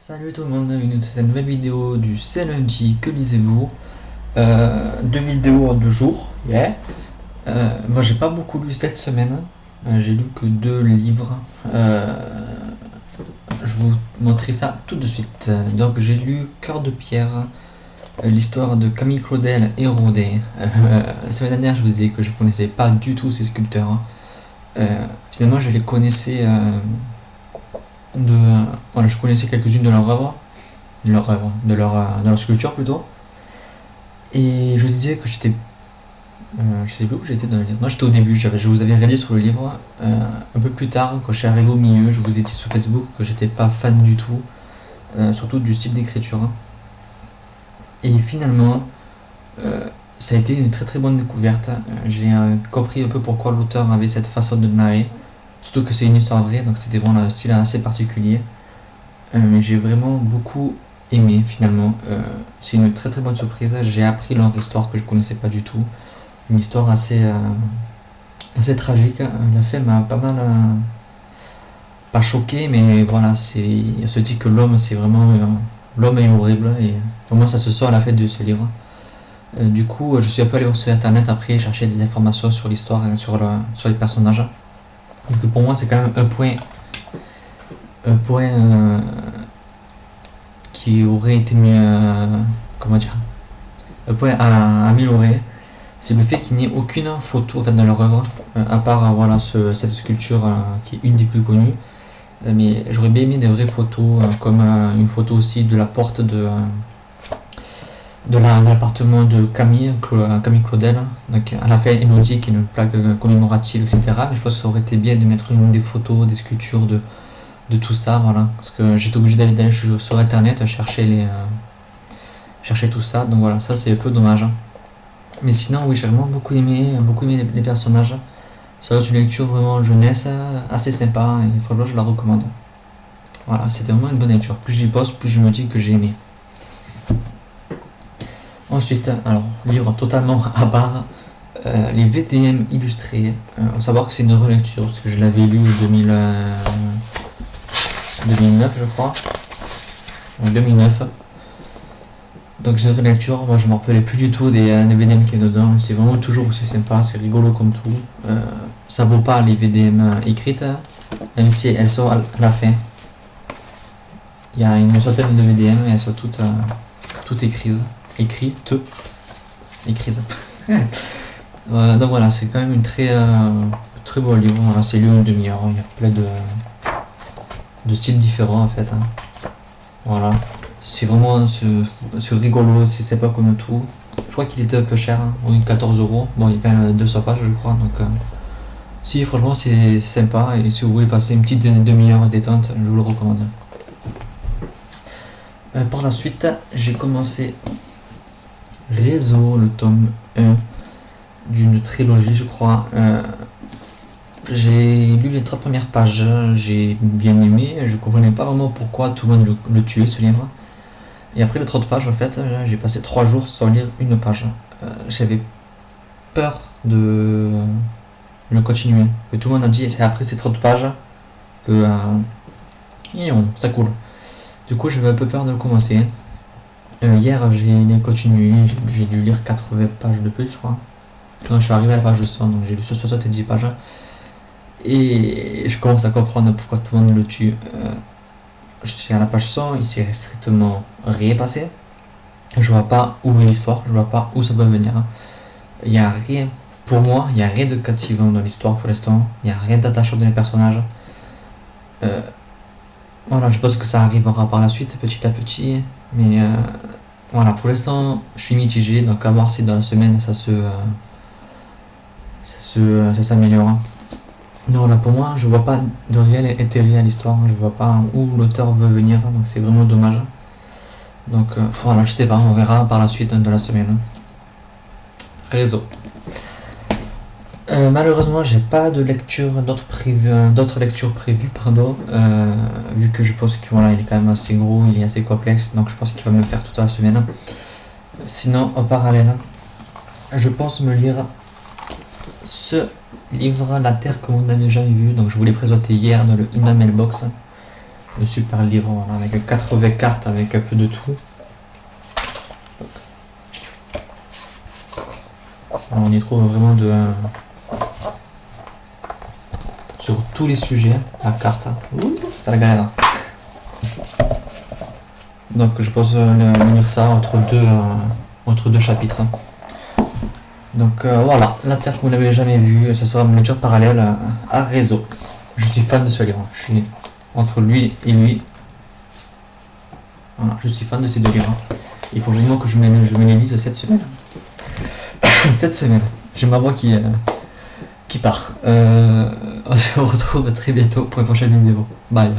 Salut tout le monde, bienvenue dans cette nouvelle vidéo du CLNJ, que lisez-vous? Deux vidéos en 2 jours, yeah. Moi j'ai pas beaucoup lu cette semaine, j'ai lu que 2 livres. Je vais vous montrer ça tout de suite. Donc j'ai lu Cœur de pierre, l'histoire de Camille Claudel et Rodet. La semaine dernière je vous disais que je connaissais pas du tout ces sculpteurs. Finalement je les connaissais voilà, je connaissais quelques-unes de leurs œuvres, de leur sculpture plutôt. Et je vous disais que j'étais, je sais plus où j'étais dans le livre. Non, j'étais au début. Je vous avais regardé sur le livre. Un peu plus tard, quand je suis arrivé au milieu, je vous ai dit sur Facebook que j'étais pas fan du tout, surtout du style d'écriture. Et finalement, ça a été une très très bonne découverte. J'ai compris un peu pourquoi l'auteur avait cette façon de narrer. Surtout que c'est une histoire vraie, donc c'était vraiment un style assez particulier. Mais j'ai vraiment beaucoup aimé finalement. C'est une très très bonne surprise. J'ai appris leur histoire que je connaissais pas du tout. Une histoire assez tragique. La fin m'a pas mal, pas choqué, mais voilà, on se dit que l'homme c'est vraiment, l'homme est horrible et au moins ça se sent à la fin de ce livre. Du coup, je suis un peu allé sur internet après chercher des informations sur l'histoire et sur les personnages. Donc pour moi c'est quand même un point qui aurait été mieux, comment dire, un point à améliorer, c'est le fait qu'il n'y ait aucune photo en fait, dans leur œuvre, à part voilà, cette sculpture qui est une des plus connues. Mais j'aurais bien aimé des vraies photos, comme une photo aussi de la porte de l'appartement de Camille Claudel. Donc à la fin Elodie qui est une plaque commémorative, etc. Mais je pense que ça aurait été bien de mettre une des photos, des sculptures de tout ça, voilà. Parce que j'étais obligé d'aller sur internet chercher tout ça. Donc voilà, ça c'est un peu dommage. Mais sinon oui, j'ai vraiment beaucoup aimé les personnages. Ça reste une lecture vraiment jeunesse, assez sympa et franchement je la recommande. Voilà, c'était vraiment une bonne lecture. Plus j'y pense, plus je me dis que j'ai aimé. Ensuite, alors, livre totalement à part, les VDM illustrés. Faut savoir que c'est une relecture, parce que je l'avais lu en 2009, je crois. En 2009. Donc c'est une relecture, moi je me rappelais plus du tout des VDM qui est dedans. C'est vraiment toujours aussi sympa, c'est rigolo comme tout. Ça vaut pas les VDM écrites, même si elles sont à la fin. Il y a une centaine de VDM et elles sont toutes écrites. Donc voilà, c'est quand même une très beau livre. Voilà, c'est lu en 1/2 heure. Il y a plein de styles différents en fait. Voilà, c'est vraiment ce rigolo, c'est sympa comme tout. Je crois qu'il était un peu cher, 14 €. Bon, il y a quand même 200 pages, je crois. Donc, si franchement, c'est sympa. Et si vous voulez passer une petite 1/2 heure détente, je vous le recommande. Par la suite, j'ai commencé Réseau, le tome 1 d'une trilogie, je crois. J'ai lu les 3 premières pages, j'ai bien aimé, je comprenais pas vraiment pourquoi tout le monde le tuait ce livre. Et après les 30 pages, en fait, j'ai passé 3 jours sans lire une page. J'avais peur de le continuer. Que tout le monde a dit, et c'est après ces 30 pages que ça coule. Du coup, j'avais un peu peur de commencer. Hier, j'ai continué, j'ai dû lire 80 pages de plus, je crois. Non, je suis arrivé à la page de 100, donc j'ai lu 70 pages. Et je commence à comprendre pourquoi tout le monde le tue. Je suis à la page 100, il s'est strictement rien passé. Je vois pas où est l'histoire, je vois pas où ça peut venir. Il y a rien, pour moi, il y a rien de captivant dans l'histoire pour l'instant. Il y a rien d'attachant dans les personnages. Voilà, je pense que ça arrivera par la suite, petit à petit. Mais voilà, pour l'instant, je suis mitigé. Donc à voir si dans la semaine ça s'améliore. Non, là pour moi, je vois pas de réel intérêt à l'histoire. Je vois pas où l'auteur veut venir. Donc c'est vraiment dommage. Donc voilà, je sais pas, on verra par la suite de la semaine. Réseau. Malheureusement, j'ai pas de lecture d'autres lectures prévues, pardon, vu que je pense que voilà, il est quand même assez gros, il est assez complexe, donc je pense qu'il va me faire toute la semaine. Sinon, en parallèle, je pense me lire ce livre, La Terre que vous n'avez jamais vue. Donc je vous l'ai présenté hier dans le In My Mailbox. Le super livre, voilà, avec 80 cartes, avec un peu de tout. Alors, on y trouve vraiment sur tous les sujets, la carte. Ouh, ça la galère. Donc je pense lire ça entre deux chapitres. Donc voilà, la Terre que vous n'avez jamais vue, ce sera mon lecture parallèle à Réseau. Je suis fan de ce livre. Je suis entre lui et lui. Voilà, je suis fan de ces deux livres. Il faut vraiment que je me les lise cette semaine. Cette semaine. J'ai ma voix qui part. On se retrouve très bientôt pour une prochaine vidéo. Bye.